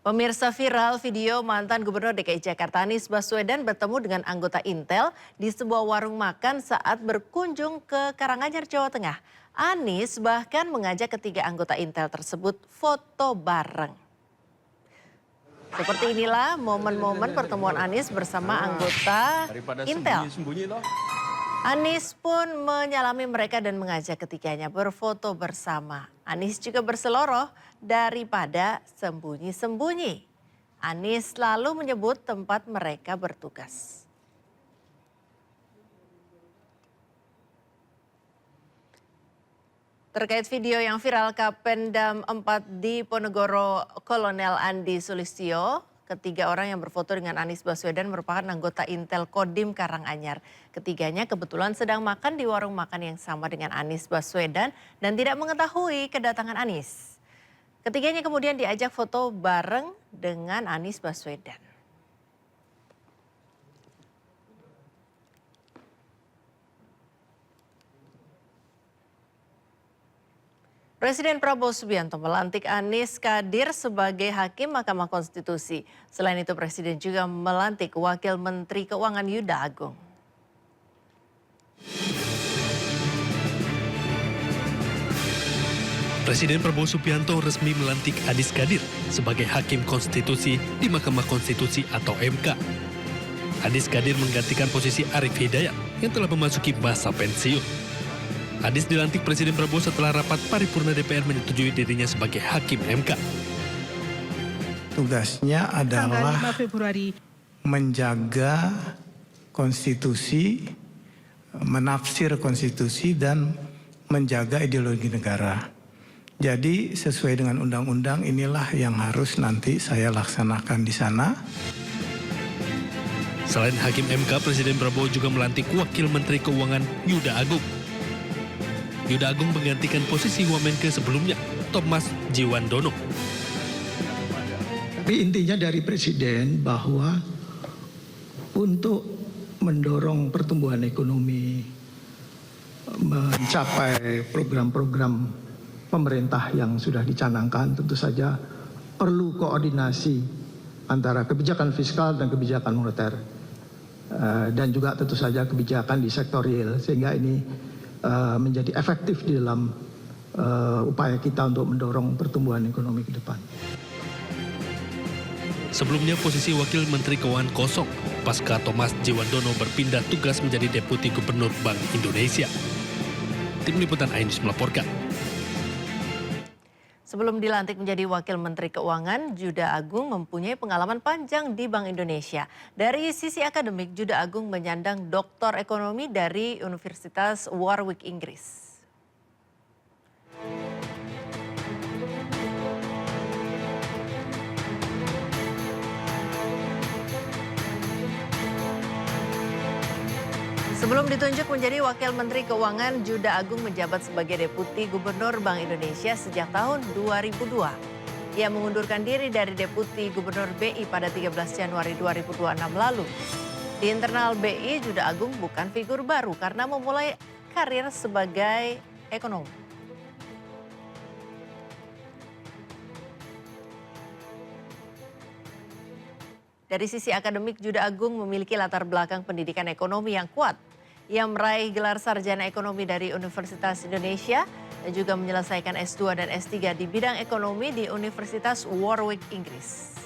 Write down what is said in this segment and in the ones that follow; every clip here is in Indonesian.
Pemirsa, viral video mantan Gubernur DKI Jakarta Anies Baswedan bertemu dengan anggota Intel di sebuah warung makan saat berkunjung ke Karanganyar, Jawa Tengah. Anies bahkan mengajak ketiga anggota Intel tersebut foto bareng. Seperti inilah momen-momen pertemuan Anies bersama anggota Intel. Anies pun menyalami mereka dan mengajak ketiganya berfoto bersama. Anies juga berseloroh daripada sembunyi-sembunyi. Anies lalu menyebut tempat mereka bertugas. Terkait video yang viral Kapendam 4 di Ponegoro Kolonel Andi Sulistyo, ketiga orang yang berfoto dengan Anies Baswedan merupakan anggota Intel Kodim Karanganyar. Ketiganya kebetulan sedang makan di warung makan yang sama dengan Anies Baswedan dan tidak mengetahui kedatangan Anies. Ketiganya kemudian diajak foto bareng dengan Anies Baswedan. Presiden Prabowo Subianto melantik Anies Kadir sebagai Hakim Mahkamah Konstitusi. Selain itu, Presiden juga melantik Wakil Menteri Keuangan Yuda Agung. Presiden Prabowo Subianto resmi melantik Anies Kadir sebagai Hakim Konstitusi di Mahkamah Konstitusi atau MK. Anies Kadir menggantikan posisi Arief Hidayat yang telah memasuki masa pensiun. Anies dilantik Presiden Prabowo setelah rapat paripurna DPR menyetujui dirinya sebagai Hakim MK. Tugasnya adalah menjaga konstitusi, menafsir konstitusi, dan menjaga ideologi negara. Jadi sesuai dengan undang-undang inilah yang harus nanti saya laksanakan di sana. Selain Hakim MK, Presiden Prabowo juga melantik Wakil Menteri Keuangan Yuda Agung. Yuda Agung menggantikan posisi Wamenke sebelumnya, Thomas Jiwandono. Tapi intinya dari Presiden bahwa untuk mendorong pertumbuhan ekonomi, mencapai program-program pemerintah yang sudah dicanangkan, tentu saja perlu koordinasi antara kebijakan fiskal dan kebijakan moneter. Dan juga tentu saja kebijakan di sektor real, sehingga ini menjadi efektif di dalam upaya kita untuk mendorong pertumbuhan ekonomi ke depan. Sebelumnya posisi Wakil Menteri Keuangan kosong pasca Thomas Jiwandono berpindah tugas menjadi Deputi Gubernur Bank Indonesia. Tim Liputan Ainus melaporkan. Sebelum dilantik menjadi Wakil Menteri Keuangan, Yuda Agung mempunyai pengalaman panjang di Bank Indonesia. Dari sisi akademik, Yuda Agung menyandang Doktor Ekonomi dari Universitas Warwick, Inggris. Sebelum ditunjuk menjadi Wakil Menteri Keuangan, Yuda Agung menjabat sebagai Deputi Gubernur Bank Indonesia sejak tahun 2002. Ia mengundurkan diri dari Deputi Gubernur BI pada 13 Januari 2026 lalu. Di internal BI, Yuda Agung bukan figur baru karena memulai karir sebagai ekonom. Dari sisi akademik, Yuda Agung memiliki latar belakang pendidikan ekonomi yang kuat. Ia meraih gelar sarjana ekonomi dari Universitas Indonesia dan juga menyelesaikan S2 dan S3 di bidang ekonomi di Universitas Warwick, Inggris.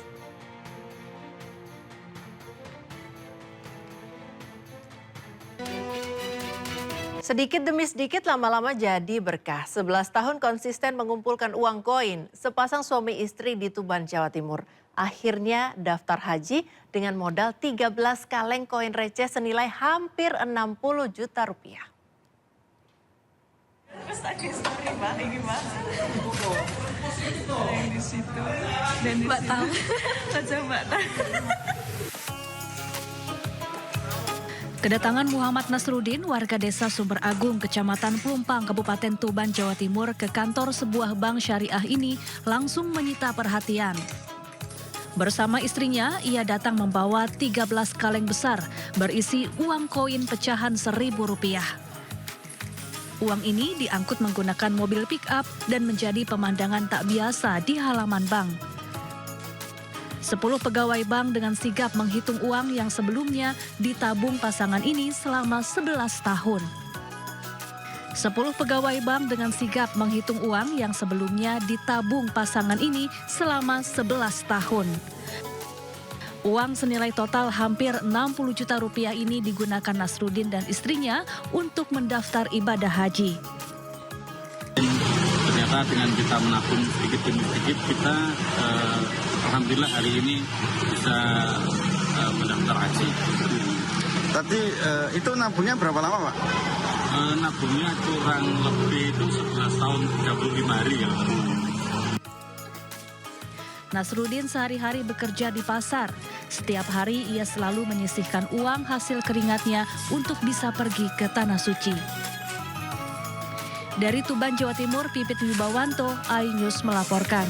Sedikit demi sedikit lama-lama jadi berkah. 11 tahun konsisten mengumpulkan uang koin, sepasang suami istri di Tuban, Jawa Timur akhirnya daftar haji dengan modal 13 kaleng koin receh senilai hampir 60 juta rupiah. Terus ada story Mbak, ini Mbak. Yang di situ. Dan Mbak tahu. Aja Mbak tahu. Kedatangan Muhammad Nasruddin, warga desa Sumber Agung, Kecamatan Pelumpang, Kabupaten Tuban, Jawa Timur ke kantor sebuah bank syariah ini langsung menyita perhatian. Bersama istrinya, ia datang membawa 13 kaleng besar berisi uang koin pecahan Rp1.000. Uang ini diangkut menggunakan mobil pick-up dan menjadi pemandangan tak biasa di halaman bank. 10 pegawai bank dengan sigap menghitung uang yang sebelumnya ditabung pasangan ini selama 11 tahun. 10 pegawai bank dengan sigap menghitung uang yang sebelumnya ditabung pasangan ini selama 11 tahun. Uang senilai total hampir 60 juta rupiah ini digunakan Nasruddin dan istrinya untuk mendaftar ibadah haji. Ternyata dengan kita menabung sedikit demi sedikit, kita alhamdulillah hari ini bisa mendaftar haji. Tadi itu nabungnya berapa lama, Pak? Nabungnya kurang lebih itu 11 tahun 35 hari ya. Nasruddin sehari-hari bekerja di pasar. Setiap hari ia selalu menyisihkan uang hasil keringatnya untuk bisa pergi ke Tanah Suci. Dari Tuban, Jawa Timur, Pipit Wibawanto, iNews melaporkan.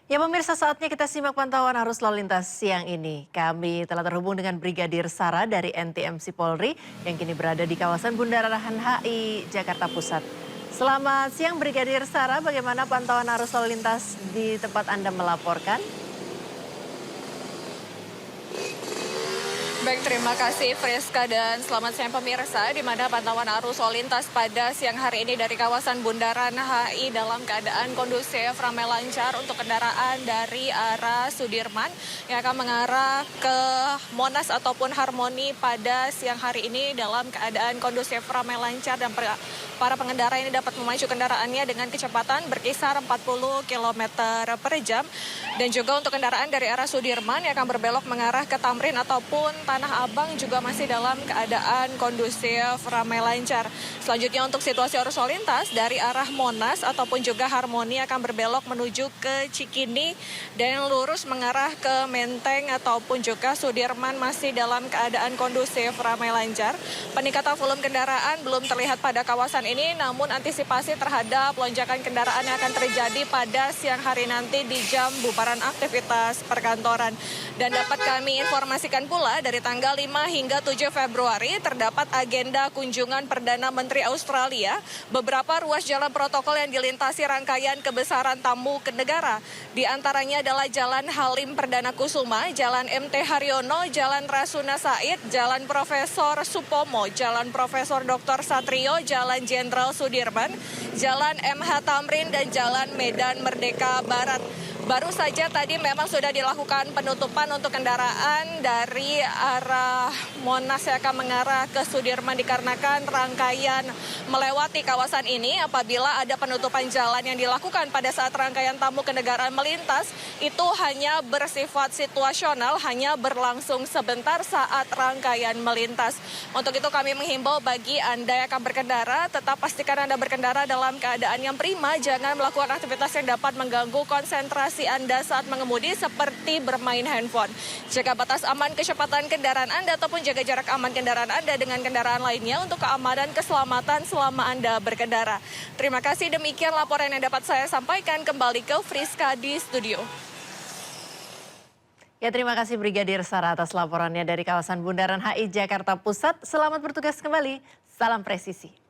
Ya pemirsa, saatnya kita simak pantauan arus lalu lintas siang ini. Kami telah terhubung dengan Brigadir Sara dari NTMC Polri yang kini berada di kawasan Bundaran HI Jakarta Pusat. Selamat siang Brigadir Sara, bagaimana pantauan arus lalu lintas di tempat Anda melaporkan? Baik, terima kasih Friska dan selamat siang pemirsa, di mana pantauan arus lalu lintas pada siang hari ini dari kawasan Bundaran HI dalam keadaan kondusif, ramai lancar untuk kendaraan dari arah Sudirman yang akan mengarah ke Monas ataupun Harmoni pada siang hari ini dalam keadaan kondusif, ramai lancar dan para pengendara ini dapat memacu kendaraannya dengan kecepatan berkisar 40 km per jam. Dan juga untuk kendaraan dari arah Sudirman yang akan berbelok mengarah ke Tamrin ataupun Tanah Abang juga masih dalam keadaan kondusif, ramai lancar. Selanjutnya untuk situasi arus lalu lintas dari arah Monas ataupun juga Harmoni akan berbelok menuju ke Cikini dan lurus mengarah ke Menteng ataupun juga Sudirman masih dalam keadaan kondusif, ramai lancar. Peningkatan volume kendaraan belum terlihat pada kawasan ini, namun antisipasi terhadap lonjakan kendaraan yang akan terjadi pada siang hari nanti di jam bubaran aktivitas perkantoran. Dan dapat kami informasikan pula dari tanggal 5 hingga 7 Februari terdapat agenda kunjungan Perdana Menteri Australia, beberapa ruas jalan protokol yang dilintasi rangkaian kebesaran tamu ke negara. Di antaranya adalah Jalan Halim Perdana Kusuma, Jalan MT Haryono, Jalan Rasuna Said, Jalan Profesor Supomo, Jalan Profesor Dr. Satrio, Jalan Jenderal Sudirman, Jalan MH Tamrin, dan Jalan Medan Merdeka Barat. Baru saja tadi memang sudah dilakukan penutupan untuk kendaraan dari arah Monas yang akan mengarah ke Sudirman dikarenakan rangkaian melewati kawasan ini. Apabila ada penutupan jalan yang dilakukan pada saat rangkaian tamu kenegaraan melintas, itu hanya bersifat situasional, hanya berlangsung sebentar saat rangkaian melintas. Untuk itu kami menghimbau bagi Anda yang akan berkendara, tetap pastikan Anda berkendara dalam keadaan yang prima, jangan melakukan aktivitas yang dapat mengganggu konsentrasi Anda saat mengemudi seperti bermain handphone. Jaga batas aman kecepatan kendaraan Anda ataupun jaga jarak aman kendaraan Anda dengan kendaraan lainnya untuk keamanan keselamatan selama Anda berkendara. Terima kasih, demikian laporan yang dapat saya sampaikan. Kembali ke Friska di studio. Ya, terima kasih Brigadir Sara atas laporannya dari kawasan Bundaran HI Jakarta Pusat. Selamat bertugas kembali, salam presisi.